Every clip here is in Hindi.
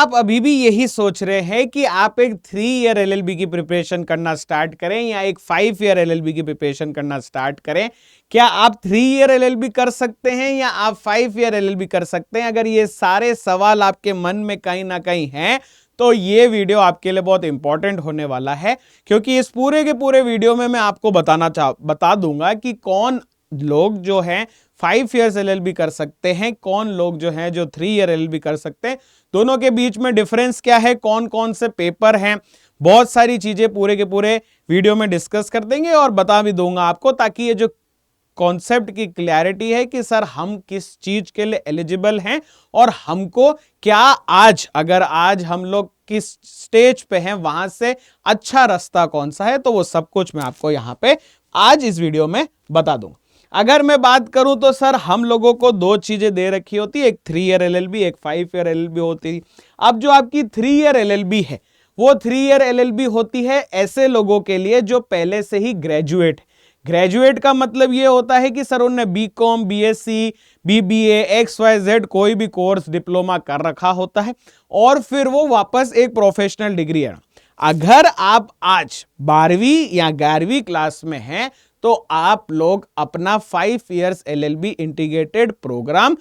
आप अभी भी यही सोच रहे हैं कि आप एक 3 ईयर एलएलबी की प्रिपरेशन करना स्टार्ट करें या एक 5 ईयर एलएलबी की प्रिपरेशन करना स्टार्ट करें, क्या आप 3 ईयर एलएलबी कर सकते हैं या आप 5 ईयर एलएलबी कर सकते हैं? अगर ये सारे सवाल आपके मन में कहीं ना कहीं हैं तो ये वीडियो आपके लिए बहुत इंपॉर्टेंट होने वाला है, क्योंकि इस पूरे के पूरे वीडियो में मैं आपको बता दूंगा कि कौन लोग जो हैं 5 ईयर्स एलएलबी कर सकते हैं, कौन लोग जो हैं जो 3 ईयर एलएलबी कर सकते हैं, दोनों के बीच में डिफरेंस क्या है, कौन कौन से पेपर हैं, बहुत सारी चीजें पूरे के पूरे वीडियो में डिस्कस कर देंगे और बता भी दूंगा आपको, ताकि ये जो कॉन्सेप्ट की क्लैरिटी है कि सर हम किस चीज के लिए एलिजिबल हैं और हमको क्या अगर आज हम लोग किस स्टेज पे हैं वहां से अच्छा रास्ता कौन सा है, तो वो सब कुछ मैं आपको यहां पे आज इस वीडियो में बता दूंगा। अगर मैं बात करूं तो सर हम लोगों को 2 चीजें दे रखी होती है, एक 3 ईयर एलएलबी, एक 5 ईयर एलएलबी होती है। अब जो आपकी 3 ईयर एलएलबी है वो 3 ईयर एलएलबी होती है ऐसे लोगों के लिए जो पहले से ही ग्रेजुएट। ग्रेजुएट का मतलब ये होता है कि सर उन्होंने बीकॉम, बीएससी, बीबीए, XYZ कोई भी कोर्स डिप्लोमा कर रखा होता है और फिर वो वापस एक प्रोफेशनल डिग्री है। अगर आप आज 12वीं या 11वीं क्लास में हैं तो आप लोग अपना 5 ईयर्स एलएलबी इंटीग्रेटेड प्रोग्राम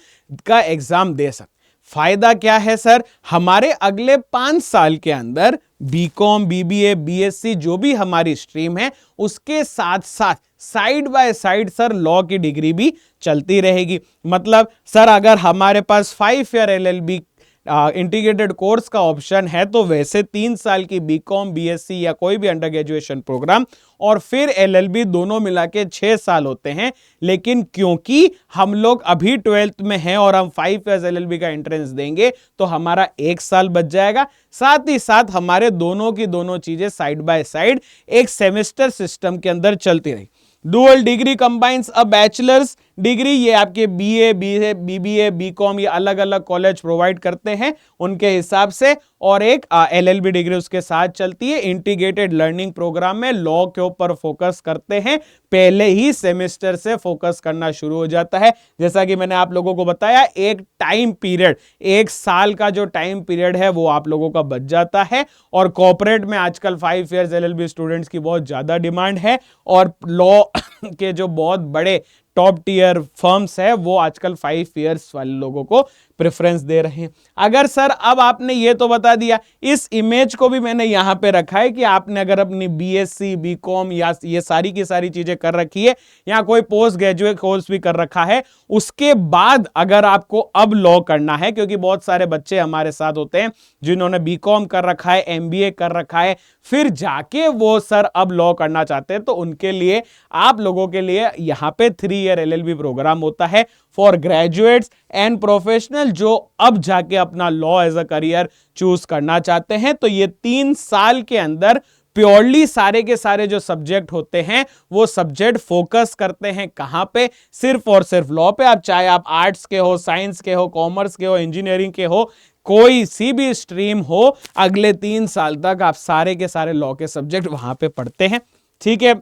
का एग्जाम दे सकते। फायदा क्या है सर? हमारे अगले 5 साल के अंदर बीकॉम, बीबीए, बीएससी जो भी हमारी स्ट्रीम है उसके साथ साथ side by side sir law की डिग्री भी चलती रहेगी। मतलब सर अगर हमारे पास 5 ईयर एलएलबी इंटीग्रेटेड कोर्स का ऑप्शन है तो वैसे 3 साल की बीकॉम, बीएससी या कोई भी अंडर ग्रेजुएशन प्रोग्राम और फिर एलएलबी दोनों मिला के 6 साल होते हैं। लेकिन क्योंकि हम लोग अभी 12th में हैं और हम 5 ईयर्स एलएलबी का एंट्रेंस देंगे तो हमारा 1 साल बच जाएगा। साथ ही साथ हमारे दोनों की दोनों चीजें साइड बाय साइड एक सेमेस्टर सिस्टम के अंदर चलती रही। डुअल डिग्री कंबाइंस अ बैचलर्स डिग्री, ये आपके बीए, बीबीए, बीकॉम ये अलग अलग कॉलेज प्रोवाइड करते हैं उनके हिसाब से, और एक एलएलबी डिग्री उसके साथ चलती है। इंटीग्रेटेड लर्निंग प्रोग्राम में लॉ के ऊपर फोकस करते हैं, पहले ही सेमेस्टर से फोकस करना शुरू हो जाता है। जैसा कि मैंने आप लोगों को बताया, एक टाइम पीरियड, 1 साल का जो टाइम पीरियड है वो आप लोगों का बच जाता है। और कॉर्पोरेट में आजकल 5 ईयर्स एलएलबी स्टूडेंट्स की बहुत ज्यादा डिमांड है और लॉ के जो बहुत बड़े टॉप टीयर फर्म्स है वो आजकल 5 ईयर्स वाले लोगों को प्रेफरेंस दे रहे हैं। अगर सर अब आपने ये तो बता दिया, इस इमेज को भी मैंने यहां पे रखा है कि आपने अगर अपनी बीएससी, बीकॉम या ये सारी की सारी चीजें कर रखी है या कोई पोस्ट ग्रेजुएट कोर्स भी कर रखा है, उसके बाद अगर आपको अब लॉ करना है, क्योंकि बहुत सारे बच्चे हमारे साथ होते हैं जिन्होंने बीकॉम कर रखा है, एमबीए कर रखा है, फिर जाके वो सर अब लॉ करना चाहते हैं, तो उनके लिए आप लोगों के लिए यहां पे 3 ईयर एलएलबी प्रोग्राम होता है फॉर ग्रेजुएट्स एंड प्रोफेशनल जो अब जाके अपना law as a career choose करना चाहते हैं। तो ये 3 साल के अंदर प्योरली सारे के सारे जो सब्जेक्ट होते हैं वो सब्जेक्ट फोकस करते हैं कहां पे? सिर्फ और सिर्फ लॉ पे। आप चाहे आप आर्ट्स के हो, साइंस के हो, कॉमर्स के हो, इंजीनियरिंग के हो, कोई सी भी स्ट्रीम हो, अगले 3 साल तक आप सारे के सारे लॉ के सब्जेक्ट वहां पे पढ़ते हैं। ठीक है।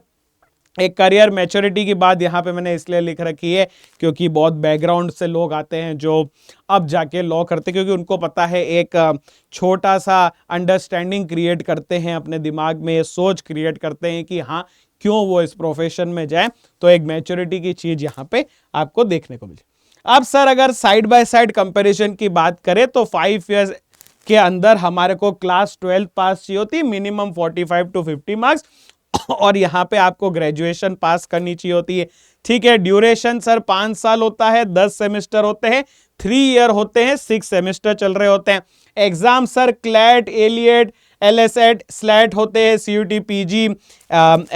एक करियर मैच्योरिटी की बात यहाँ पे मैंने इसलिए लिख रखी है क्योंकि बहुत बैकग्राउंड से लोग आते हैं जो अब जाके लॉ करते हैं, क्योंकि उनको पता है, एक छोटा सा अंडरस्टैंडिंग क्रिएट करते हैं अपने दिमाग में, सोच क्रिएट करते हैं कि हाँ क्यों वो इस प्रोफेशन में जाए। तो एक मैच्योरिटी की चीज यहाँ पे आपको देखने को मिले। अब सर अगर साइड बाय साइड कंपेरिजन की बात करें तो 5 ईयर्स के अंदर हमारे को क्लास 12 पास चाहिए होती है, मिनिमम 45 to 50 मार्क्स, और यहां पे आपको ग्रेजुएशन पास करनी चाहिए होती है। ठीक है। ड्यूरेशन सर 5 साल होता है, 10 सेमेस्टर होते हैं, 3 ईयर होते हैं, 6 सेमेस्टर चल रहे होते हैं। Exam sir CLAT, AILET, LSAT, SLAT होते हैं, CUT, PG,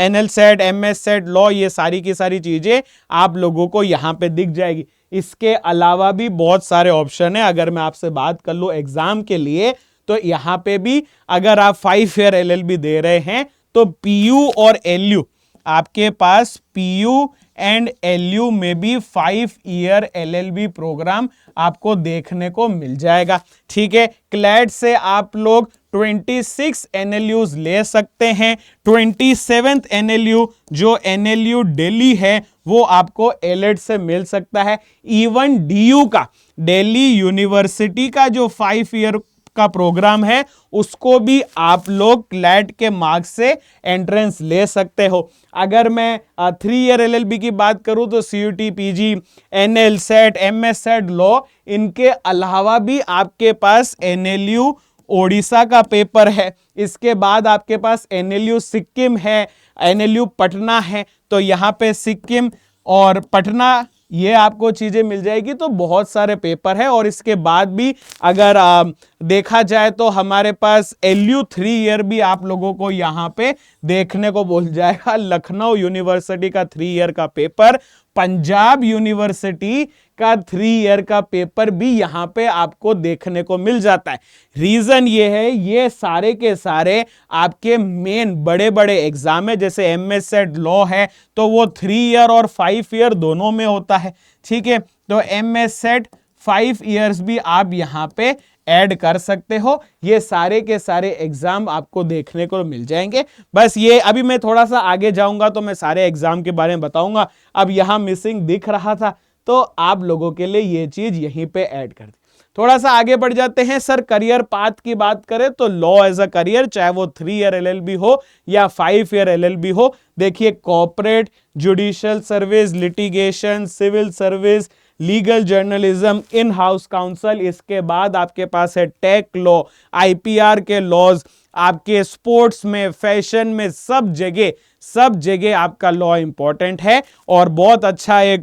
NLSAT, MSAT, law, ये सारी की सारी चीजें आप लोगों को यहाँ पे दिख जाएगी। इसके अलावा भी बहुत सारे ऑप्शन है। अगर मैं आपसे बात कर लूं एग्जाम के लिए, तो यहाँ पे भी अगर आप 5 ईयर LLB दे रहे हैं तो PU और LU, आपके पास PU एंड LU में भी 5 ईयर LLB प्रोग्राम आपको देखने को मिल जाएगा। ठीक है। क्लैट से आप लोग 26 NLUs ले सकते हैं। 27th NLU जो NLU दिल्ली है वो आपको एलेट से मिल सकता है। इवन DU का, दिल्ली यूनिवर्सिटी का जो 5 ईयर का प्रोग्राम है उसको भी आप लोग क्लैट के मार्क्स से एंट्रेंस ले सकते हो। अगर मैं 3 ईयर एलएलबी की बात करूं तो CUT, PG, NL, SET, MS SET, law, इनके अलावा भी आपके पास एनएलयू ओडिशा का पेपर है। इसके बाद आपके पास एनएलयू सिक्किम है, एनएलयू पटना है। तो यहाँ पे सिक्किम और पटना ये आपको चीजें मिल जाएगी। तो बहुत सारे पेपर है। और इसके बाद भी अगर देखा जाए तो हमारे पास एलयू 3 ईयर भी आप लोगों को यहाँ पे देखने को मिल जाएगा। लखनऊ यूनिवर्सिटी का 3 ईयर का पेपर, पंजाब यूनिवर्सिटी का 3 ईयर का पेपर भी यहां पे आपको देखने को मिल जाता है। रीजन ये है, ये सारे के सारे आपके मेन बड़े बड़े एग्जाम है। जैसे एमएस सेट लॉ है तो वो 3 ईयर और 5 ईयर दोनों में होता है, ठीक है। तो एमएस सेट 5 ईयर्स भी आप यहां पे ऐड कर सकते हो। ये सारे के सारे एग्जाम आपको देखने को मिल जाएंगे। बस ये अभी मैं थोड़ा सा आगे जाऊंगा तो मैं सारे एग्जाम के बारे में बताऊंगा। अब यहां मिसिंग दिख रहा था तो आप लोगों के लिए ये चीज यहीं पे ऐड कर दी। थोड़ा सा आगे बढ़ जाते हैं। सर करियर पाथ की बात करें तो लॉ एज अ करियर, चाहे वो 3 ईयर एलएलबी हो या 5 ईयर एलएलबी हो, देखिए corporate, judicial service, litigation, civil service, legal journalism, in house counsel, इसके बाद आपके पास है टेक लॉ, आईपीआर के लॉज, आपके स्पोर्ट्स में, फैशन में, सब जगह आपका लॉ इंपॉर्टेंट है। और बहुत अच्छा एक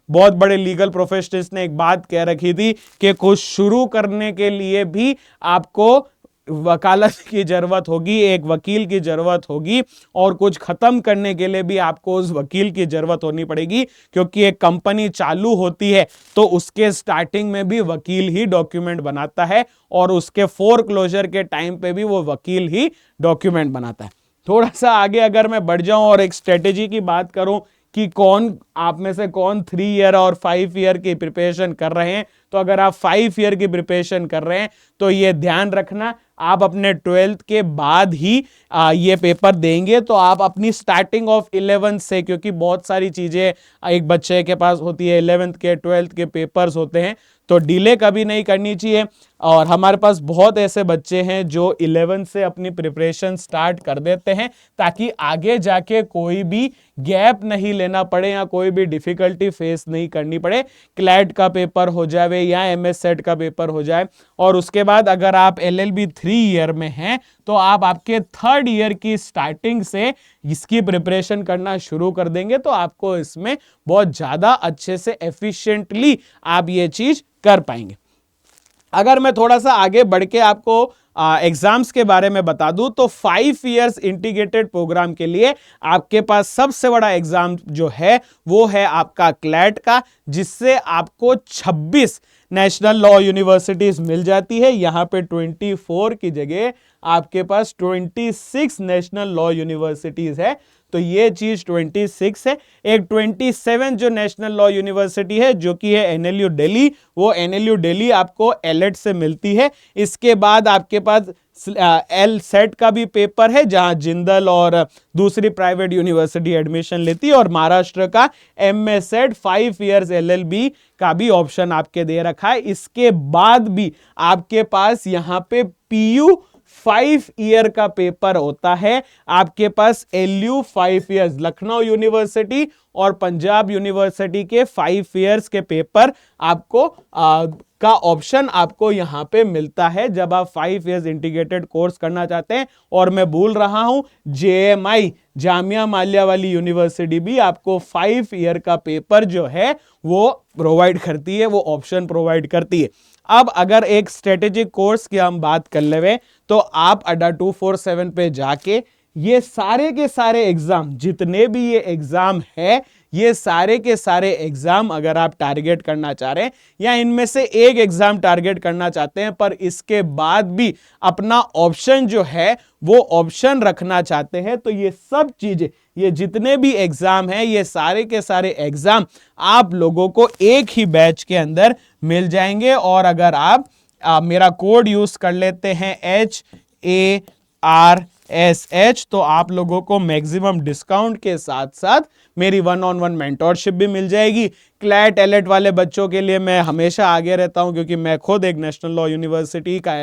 बहुत बड़े लीगल प्रोफेशनल्स ने एक बात कह रखी थी कि कुछ शुरू करने के लिए भी आपको वकालत की जरूरत होगी, एक वकील की जरूरत होगी, और कुछ खत्म करने के लिए भी आपको उस वकील की जरूरत होनी पड़ेगी। क्योंकि एक कंपनी चालू होती है तो उसके स्टार्टिंग में भी वकील ही डॉक्यूमेंट बनाता है और उसके फोरक्लोजर के टाइम पे भी वो वकील ही डॉक्यूमेंट बनाता है। थोड़ा सा आगे अगर मैं बढ़ जाऊं और एक स्ट्रेटेजी की बात करूं कि कौन आप में से कौन 3 ईयर और 5 ईयर की प्रिपरेशन कर रहे हैं, तो अगर आप 5 ईयर की प्रिपरेशन कर रहे हैं तो ये ध्यान रखना, आप अपने 12th के बाद ही ये पेपर देंगे तो आप अपनी स्टार्टिंग ऑफ 11th से, क्योंकि बहुत सारी चीजें एक बच्चे के पास होती है, 11th के 12th के पेपर्स होते हैं, तो डिले कभी नहीं करनी चाहिए। और हमारे पास बहुत ऐसे बच्चे हैं जो 11th से अपनी प्रिपरेशन स्टार्ट कर देते हैं ताकि आगे जाके कोई भी गैप नहीं लेना पड़े या कोई भी डिफिकल्टी फेस नहीं करनी पड़े। क्लैट का पेपर हो जाए या एमएस सेट का पेपर हो जाए, और उसके बाद अगर आप एलएलबी 3 ईयर में हैं तो आप आपके 3rd ईयर की स्टार्टिंग से इसकी प्रिपरेशन करना शुरू कर देंगे तो आपको इसमें बहुत ज्यादा अच्छे से एफिशिएंटली आप ये चीज कर पाएंगे। अगर मैं थोड़ा सा आगे बढ़ के आपको एग्जाम्स के बारे में बता दूं तो 5 इयर्स इंटीग्रेटेड प्रोग्राम के लिए आपके पास सबसे बड़ा एग्जाम जो है वो है आपका क्लैट का, जिससे आपको 26 नेशनल लॉ यूनिवर्सिटीज मिल जाती है। यहां पे 24 की जगह आपके पास 26 नेशनल लॉ यूनिवर्सिटीज है, तो ये चीज 26 है। एक 27 जो नेशनल लॉ यूनिवर्सिटी है जो कि है एनएलयू दिल्ली, वो एनएलयू दिल्ली आपको एलेट से मिलती है। इसके बाद आपके पास एल सेट का भी पेपर है जहां जिंदल और दूसरी प्राइवेट यूनिवर्सिटी एडमिशन लेती है, और महाराष्ट्र का एमएस सेट 5 इयर्स एलएलबी का भी ऑप्शन आपके दे रखा है। इसके बाद भी आपके पास यहां पे पीयू 5 ईयर का पेपर होता है। आपके पास एलयू 5 इयर्स, लखनऊ यूनिवर्सिटी और पंजाब यूनिवर्सिटी के 5 इयर्स के पेपर आपको का ऑप्शन आपको यहां पे मिलता है जब आप 5 इयर्स इंटीग्रेटेड कोर्स करना चाहते हैं। और मैं भूल रहा हूं, जेएमआई जामिया मिलिया वाली यूनिवर्सिटी भी आपको 5 ईयर का पेपर जो है वो प्रोवाइड करती है, वो ऑप्शन प्रोवाइड करती है। अब अगर एक स्ट्रेटेजिक कोर्स की हम बात कर ले तो आप अड्डा 247 पे जाके ये सारे के सारे एग्जाम, जितने भी ये एग्जाम है, ये सारे के सारे एग्जाम अगर आप टारगेट करना चाह रहे हैं या इनमें से एक एग्जाम टारगेट करना चाहते हैं पर इसके बाद भी अपना ऑप्शन जो है वो ऑप्शन रखना चाहते हैं, तो ये सब चीजें, ये जितने भी एग्जाम हैं, ये सारे के सारे एग्जाम आप लोगों को एक ही बैच के अंदर मिल जाएंगे। और अगर आप मेरा कोड यूज कर लेते हैं HARSH, तो आप लोगों को मैक्सिमम डिस्काउंट के साथ साथ मेरी 1-on-1 मेंटोरशिप भी मिल जाएगी। क्लैट एलेट वाले बच्चों के लिए मैं हमेशा आगे रहता हूं, क्योंकि मैं खुद एक नेशनल लॉ यूनिवर्सिटी का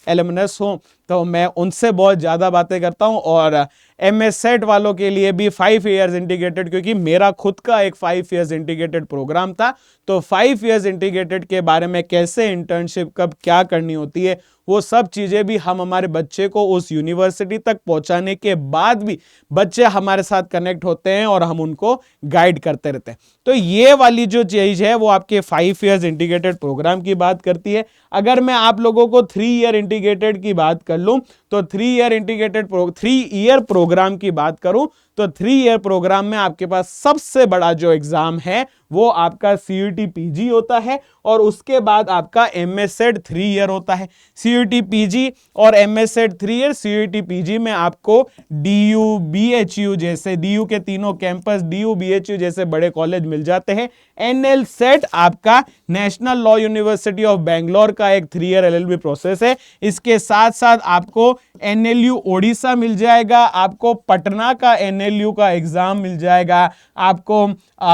एलुमनस हूं, तो मैं उनसे बहुत ज़्यादा बातें करता हूं। और MS सेट वालों के लिए भी 5 इयर्स इंटीग्रेटेड, क्योंकि मेरा खुद का एक 5 इयर्स इंटीग्रेटेड प्रोग्राम था, तो 5 इयर्स इंटीग्रेटेड के बारे में कैसे इंटर्नशिप कब क्या करनी होती है वो सब चीज़ें भी हम हमारे बच्चे को उस यूनिवर्सिटी तक पहुंचाने के बाद भी बच्चे हमारे साथ कनेक्ट होते हैं और हम उनको गाइड करते रहते हैं। तो ये वाली जो चीज़ है वो आपके 5 इयर्स इंटीग्रेटेड प्रोग्राम की बात करती है। अगर मैं आप लोगों को 3 ईयर इंटीग्रेटेड की बात कर लूं, तो 3 ईयर प्रोग्राम की बात करूं तो 3 ईयर प्रोग्राम में आपके पास सबसे बड़ा जो एग्जाम है वो आपका CUET PG होता है, और उसके बाद आपका MS सेट 3 ईयर होता है। CUET PG और MS set 3 year. CUET PG में आपको DU BHU जैसे, DU के तीनों कैंपस, DU BHU जैसे बड़े कॉलेज मिल जाते हैं। NL सेट आपका national law university of Bangalore का एक 3 ईयर LLB प्रोसेस है। इसके साथ साथ आपको NLU ओडिशा मिल जाएगा, आपको पटना का NLU का एग्जाम मिल जाएगा, आपको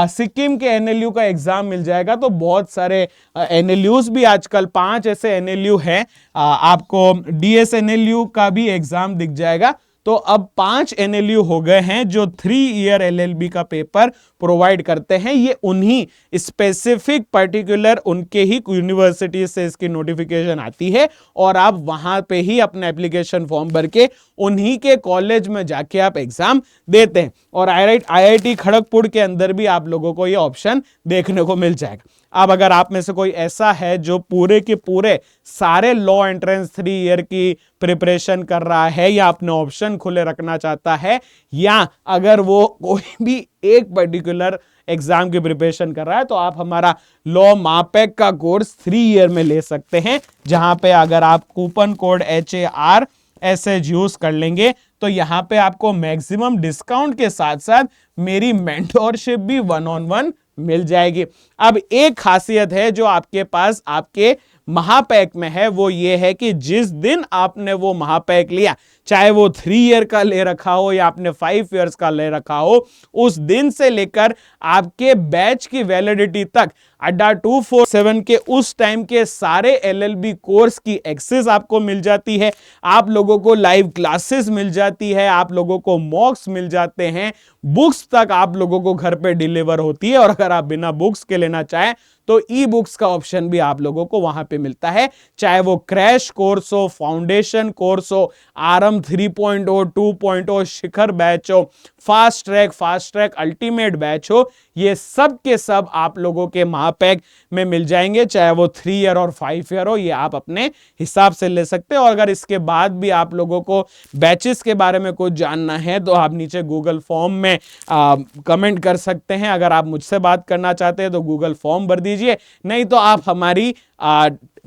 सिक्किम के NLU का एग्जाम मिल जाएगा। तो बहुत सारे NLUs भी आजकल 5 ऐसे NLU हैं, आपको DSNLU का भी एग्जाम दिख जाएगा। तो अब 5 NLU हो गए हैं जो 3 ईयर LLB का पेपर प्रोवाइड करते हैं। ये उन्हीं स्पेसिफिक पर्टिकुलर उनके ही यूनिवर्सिटी से इसकी नोटिफिकेशन आती है, और आप वहां पे ही अपना एप्लीकेशन फॉर्म भर के उन्हीं के कॉलेज में जाके आप एग्जाम देते हैं। और IIT खड़गपुर के अंदर भी आप लोगों को ये ऑप्शन देखने को मिल जाएगा। अब अगर आप में से कोई ऐसा है जो पूरे के पूरे सारे लॉ एंट्रेंस 3 ईयर की प्रिपरेशन कर रहा है, या अपने ऑप्शन खुले रखना चाहता है, या अगर वो कोई भी एक पर्टिकुलर एग्जाम की प्रिपरेशन कर रहा है, तो आप हमारा लॉ मापेक का कोर्स 3 ईयर में ले सकते हैं, जहां पे अगर आप कूपन कोड HARSH यूज कर लेंगे तो यहां पे आपको मैक्सिमम डिस्काउंट के साथ साथ मेरी मेंटोरशिप भी 1-on-1 मिल जाएगी। अब एक खासियत है जो आपके पास आपके महापैक में है, वो ये है कि जिस दिन आपने वो महापैक लिया, चाहे वो 3 ईयर का ले रखा हो या आपने 5 इयर्स का ले रखा हो, उस दिन से लेकर आपके बैच की वैलिडिटी तक अड्डा 247 के उस टाइम के सारे LLB कोर्स की एक्सेस आपको मिल जाती है। आप लोगों को लाइव क्लासेस मिल जाती है, आप लोगों को मॉक्स मिल जाते हैं, बुक्स तक आप लोगों को घर पे डिलीवर होती है। और अगर आप बिना बुक्स के लेना चाहें तो ई बुक्स का ऑप्शन भी आप लोगों को वहां पे मिलता है, चाहे वो क्रैश कोर्स हो, फाउंडेशन कोर्स हो, आरम 3.0, 2.0, शिखर बैच हो, फास्ट ट्रैक अल्टीमेट बैच हो, ये सब के सब आप लोगों के महापैक में मिल जाएंगे, चाहे वो 3 ईयर और 5 ईयर हो, ये आप अपने हिसाब से ले सकते हैं। और अगर इसके बाद भी आप लोगों को बैचेस के बारे में कुछ जानना है तो आप नीचे गूगल फॉर्म में कमेंट कर सकते हैं। अगर आप मुझसे बात करना चाहते हैं तो गूगल फॉर्म भर दीजिए, नहीं तो आप हमारी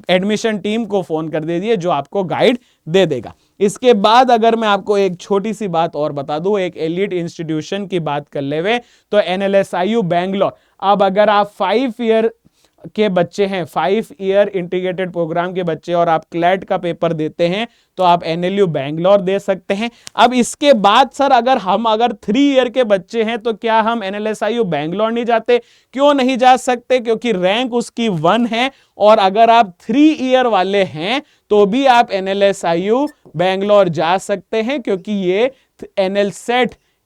एडमिशन टीम को फोन कर दीजिए जो आपको गाइड दे देगा। इसके बाद अगर मैं आपको एक छोटी सी बात और बता दूं, एक एलिट इंस्टीट्यूशन की बात कर ले हुए, तो NLSIU बैंगलोर। अब अगर आप 5 ईयर के बच्चे हैं, 5 ईयर इंटीग्रेटेड प्रोग्राम के बच्चे, और आप क्लैट का पेपर देते हैं तो आप NLU बैंगलोर दे सकते हैं। अब इसके बाद सर अगर 3 ईयर के बच्चे हैं तो क्या हम NLSIU बैंगलोर नहीं जाते? क्यों नहीं जा सकते? क्योंकि रैंक उसकी 1 है, और अगर आप 3 ईयर वाले हैं तो भी आप NLSIU बैंगलोर जा सकते हैं, क्योंकि ये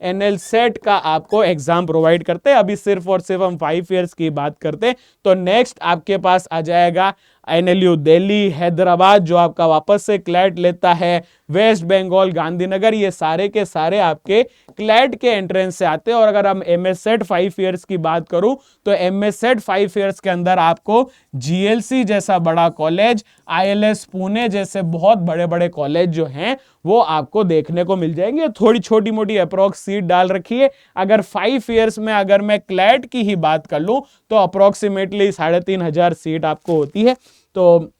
NL सेट का आपको एग्जाम प्रोवाइड करते हैं। अभी सिर्फ और सिर्फ हम 5 इयर्स की बात करते हैं, तो नेक्स्ट आपके पास आ जाएगा NLU दिल्ली, हैदराबाद जो आपका वापस से क्लैट लेता है, वेस्ट बंगाल, गांधीनगर, ये सारे के सारे आपके क्लैट के एंट्रेंस से आते हैं। और अगर हम MS सेट 5 इयर्स की बात करूं तो MS सेट 5 इयर्स के अंदर आपको GLC जैसा बड़ा कॉलेज, ILS पुणे जैसे बहुत बड़े बड़े कॉलेज जो हैं वो आपको देखने को मिल जाएंगे। थोड़ी छोटी मोटी अप्रोक्स सीट डाल रखिए। अगर 5 इयर्स में अगर मैं क्लैट की ही बात कर लूं तो अप्रोक्सीमेटली 3,500 सीट आपको होती है। तो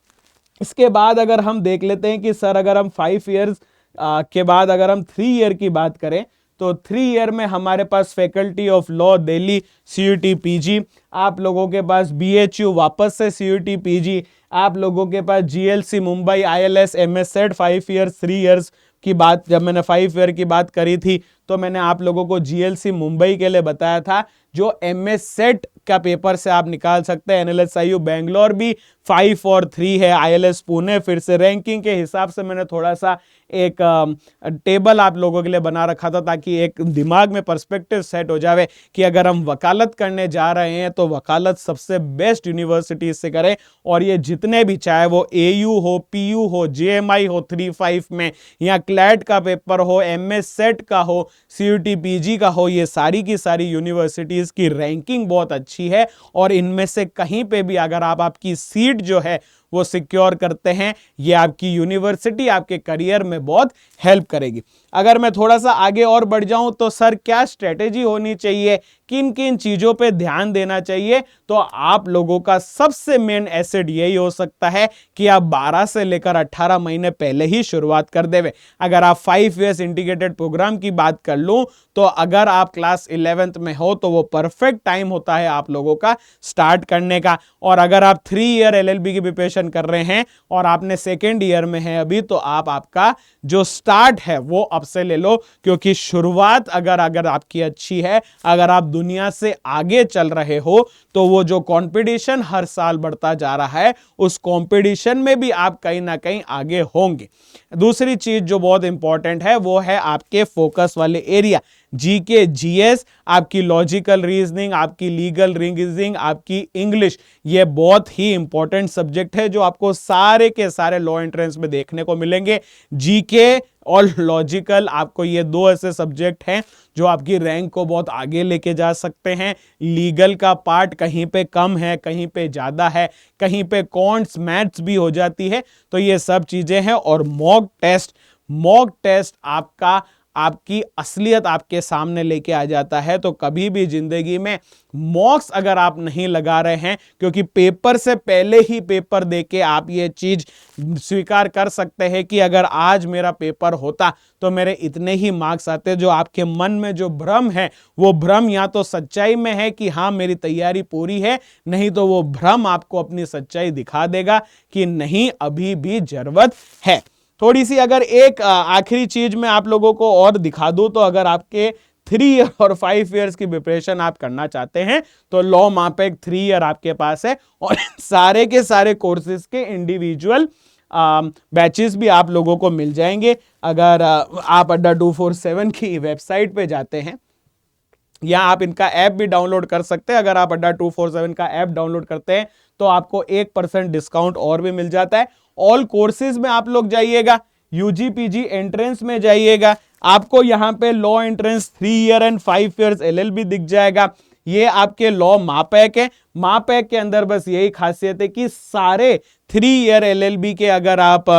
इसके बाद अगर हम देख लेते हैं कि सर अगर हम 5 इयर्स के बाद अगर हम 3 ईयर की बात करें तो 3 ईयर में हमारे पास faculty of law Delhi CUET PG, आप लोगों के पास BHU वापस से CUET PG, आप लोगों के पास GLC Mumbai ILS MS set 5 years 3 years की बात, जब मैंने 5 ईयर की बात करी थी तो मैंने आप लोगों को जीएलसी मुंबई के लिए बताया था जो एमएस सेट का पेपर से आप निकाल सकते हैं। एनएलएसआईयू बेंगलोर भी 5 और 3 है, आईएलएस पुणे। फिर से रैंकिंग के हिसाब से मैंने थोड़ा सा एक टेबल आप लोगों के लिए बना रखा था ताकि एक दिमाग में पर्सपेक्टिव सेट हो जाए कि अगर हम वकालत करने जा रहे हैं तो वकालत सबसे बेस्ट यूनिवर्सिटी से करें। और ये जितने भी, चाहे वो एयू हो, पीयू हो, जेएमआई हो 3-5 में, या क्लैट का पेपर हो, एमएस सेट का हो, सीयूटी पीजी का हो, ये सारी की सारी यूनिवर्सिटीज की रैंकिंग बहुत अच्छी है। और इनमें से कहीं पे भी अगर आपकी सीट जो है वो सिक्योर करते हैं, ये आपकी यूनिवर्सिटी आपके करियर में बहुत हेल्प करेगी। अगर मैं थोड़ा सा आगे और बढ़ जाऊं तो सर क्या स्ट्रेटेजी होनी चाहिए, किन किन चीजों पे ध्यान देना चाहिए, तो आप लोगों का सबसे मेन एसेट यही हो सकता है कि आप 12 से लेकर 18 महीने पहले ही शुरुआत कर देवे। अगर आप 5 इयर्स इंटीग्रेटेड प्रोग्राम की बात कर लूं तो अगर आप क्लास 11th में हो तो वो परफेक्ट टाइम होता है आप लोगों का स्टार्ट करने का। और अगर आप 3 ईयर एलएलबी की प्रिपरेशन कर रहे हैं और आपने 2nd ईयर में है अभी, तो आपका जो स्टार्ट है वो अब से ले लो, क्योंकि शुरुआत अगर आपकी अच्छी है, अगर आप दुनिया से आगे चल रहे हो, तो वो जो कंपटीशन हर साल बढ़ता जा रहा है उस कंपटीशन में भी आप कहीं ना कहीं आगे होंगे। दूसरी चीज जो बहुत इंपॉर्टेंट है वो है आपके फोकस वाले एरिया, जीके, जीएस, आपकी लॉजिकल रीजनिंग, आपकी लीगल रीजनिंग, आपकी इंग्लिश। ये बहुत ही इंपॉर्टेंट सब्जेक्ट है जो आपको सारे के सारे लॉ एंट्रेंस में देखने को मिलेंगे। जीके और लॉजिकल, आपको ये 2 ऐसे सब्जेक्ट हैं जो आपकी रैंक को बहुत आगे लेके जा सकते हैं। लीगल का पार्ट कहीं पे कम है, कहीं पे ज्यादा है, कहीं पे कॉन्ट्स मैथ्स भी हो जाती है, तो ये सब चीजें हैं। और मॉक टेस्ट आपकी असलियत आपके सामने लेके आ जाता है। तो कभी भी जिंदगी में मॉक्स अगर आप नहीं लगा रहे हैं, क्योंकि पेपर से पहले ही पेपर देके आप ये चीज स्वीकार कर सकते हैं कि अगर आज मेरा पेपर होता तो मेरे इतने ही मार्क्स आते। जो आपके मन में जो भ्रम है वो भ्रम या तो सच्चाई में है कि हाँ मेरी तैयारी पूरी है, नहीं तो वो भ्रम आपको अपनी सच्चाई दिखा देगा कि नहीं अभी भी जरूरत है। थोड़ी सी अगर एक आखिरी चीज मैं आप लोगों को और दिखा दूं तो अगर आपके 3 ईयर और 5 इयर्स की प्रिपरेशन आप करना चाहते हैं तो लॉ मापेक 3 ईयर आपके पास है और सारे के सारे कोर्सेज के इंडिविजुअल बैचेस भी आप लोगों को मिल जाएंगे। अगर आप अड्डा 247 की वेबसाइट पे जाते हैं या आप इनका ऐप भी डाउनलोड कर सकते हैं। अगर आप अड्डा 247 का ऐप डाउनलोड करते हैं तो आपको 1% डिस्काउंट और भी मिल जाता है। ऑल कोर्सेज में आप लोग जाइएगा, यूजी पीजी एंट्रेंस में जाइएगा, आपको यहां पे law entrance 3 year and 5 years LLB दिख जाएगा। ये आपके लॉ मापैक है। मापैक के अंदर बस यही खासियत है कि सारे 3 ईयर एलएलबी के अगर आप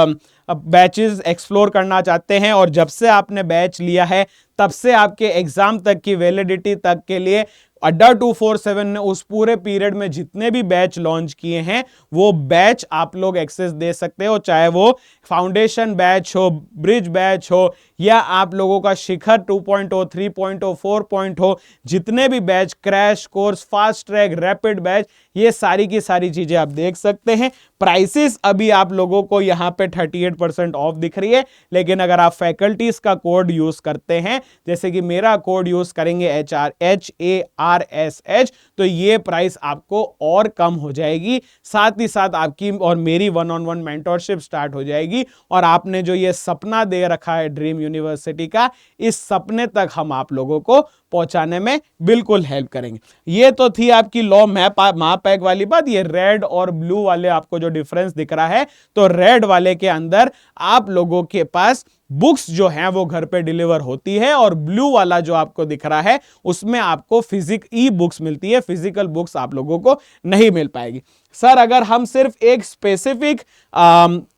बैचेस एक्सप्लोर करना चाहते हैं और जब से आपने बैच लिया है तब से आपके एग्जाम तक की वैलिडिटी तक के लिए अड्डा 247 ने उस पूरे पीरियड में जितने भी बैच लॉन्च किए हैं वो बैच आप लोग एक्सेस दे सकते हो, चाहे वो फाउंडेशन बैच हो, ब्रिज बैच हो या आप लोगों का शिखर 2.0, 3.0, 4.0, जितने भी batch, crash course, fast track, rapid batch, ये सारी की सारी चीजें आप देख सकते हैं। प्राइसेस अभी आप लोगों को यहाँ पे 38% ऑफ दिख रही है, लेकिन अगर आप फैकल्टीज का कोड यूज करते हैं, जैसे कि मेरा कोड यूज करेंगे HARSH, तो ये प्राइस आपको और कम हो जाएगी। साथ ही साथ आपकी और मेरी 1-on-1 मेंटरशिप स्टार्ट हो जाएगी और आपने जो ये सपना दे रखा है ड्रीम यूनिवर्सिटी का, इस सपने तक हम आप लोगों को पहुंचाने में बिल्कुल हेल्प करेंगे। ये तो थी आपकी लॉ मापैक वाली बात। ये रेड और ब्लू वाले आपको जो डिफरेंस दिख रहा है, तो रेड वाले के अंदर आप लोगों के पास बुक्स जो हैं वो घर पे डिलीवर होती है और ब्लू वाला जो आपको दिख रहा है उसमें आपको ई बुक्स मिलती है, फिजिकल बुक्स आप लोगों को नहीं मिल पाएगी। सर अगर हम सिर्फ एक स्पेसिफिक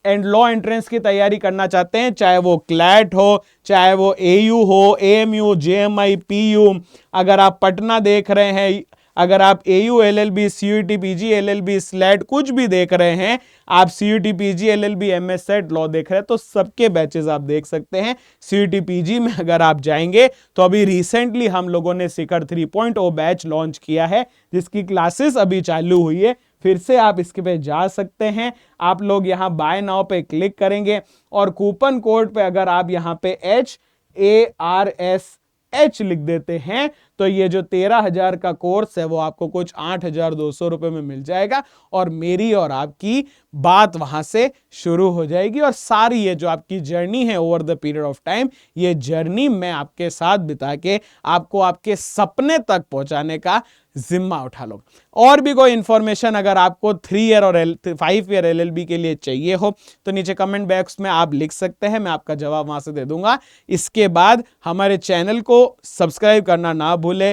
एंड लॉ एंट्रेंस की तैयारी करना चाहते हैं, चाहे वो क्लैट हो, चाहे वो एयू हो, एएमयू, जेएमआई, पीयू, अगर आप पटना देख रहे हैं, अगर आप AU LLB, CUT PG LLB, SLAT कुछ भी देख रहे हैं, आप CUT PG LLB, MS SET law देख रहे हैं, तो सबके बैचेस आप देख सकते हैं। सीयूटी पीजी में अगर आप जाएंगे तो अभी रिसेंटली हम लोगों ने शिखर 3.0 बैच लॉन्च किया है जिसकी क्लासेस अभी चालू हुई है। फिर से आप इसके पे जा सकते हैं। आप लोग यहाँ बाय नाउ पे क्लिक करेंगे और कूपन कोड पे अगर आप यहाँ पे HARSH लिख देते हैं तो ये जो 13,000 का कोर्स है वो आपको कुछ 8,200 रुपए में मिल जाएगा और मेरी और आपकी बात वहां से शुरू हो जाएगी और सारी ये जो आपकी जर्नी है over the period of time, ये जर्नी मैं आपके साथ बिता के आपको आपके सपने तक पहुंचाने का जिम्मा उठा लो। और भी कोई इंफॉर्मेशन अगर आपको 3 ईयर और 5 ईयर LLB के लिए चाहिए हो तो नीचे कमेंट बॉक्स में आप लिख सकते हैं, मैं आपका जवाब वहां से दे दूंगा। इसके बाद हमारे चैनल को सब्सक्राइब करना ना भूले,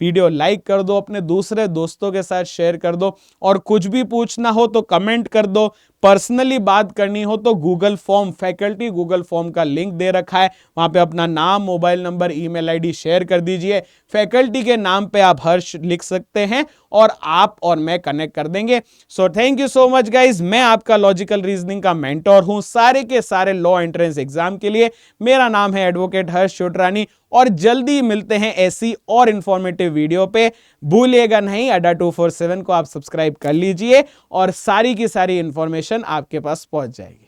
वीडियो लाइक कर दो, अपने दूसरे दोस्तों के साथ शेयर कर दो और कुछ भी पूछना हो तो कमेंट कर दो, पर्सनली बात करनी हो तो Google form, faculty Google form का लिंक दे रखा है, वहां पे अपना नाम, mobile number, email ID share कर दीजिए। फैकल्टी के नाम पे आप हर्ष लिख सकते हैं और आप और मैं कनेक्ट कर देंगे। So thank you so much guys. मैं आपका लॉजिकल रीजनिंग का मेंटोर हूं सारे के सारे लॉ एंट्रेंस एग्जाम के लिए। मेरा नाम है एडवोकेट हर्ष चोटरानी और जल्दी मिलते हैं ऐसी और इंफॉर्मेटिव वीडियो पे। भूलिएगा नहीं, अड्डा 247 को आप सब्सक्राइब कर लीजिए और सारी की सारी इंफॉर्मेशन आपके पास पहुंच जाएगी।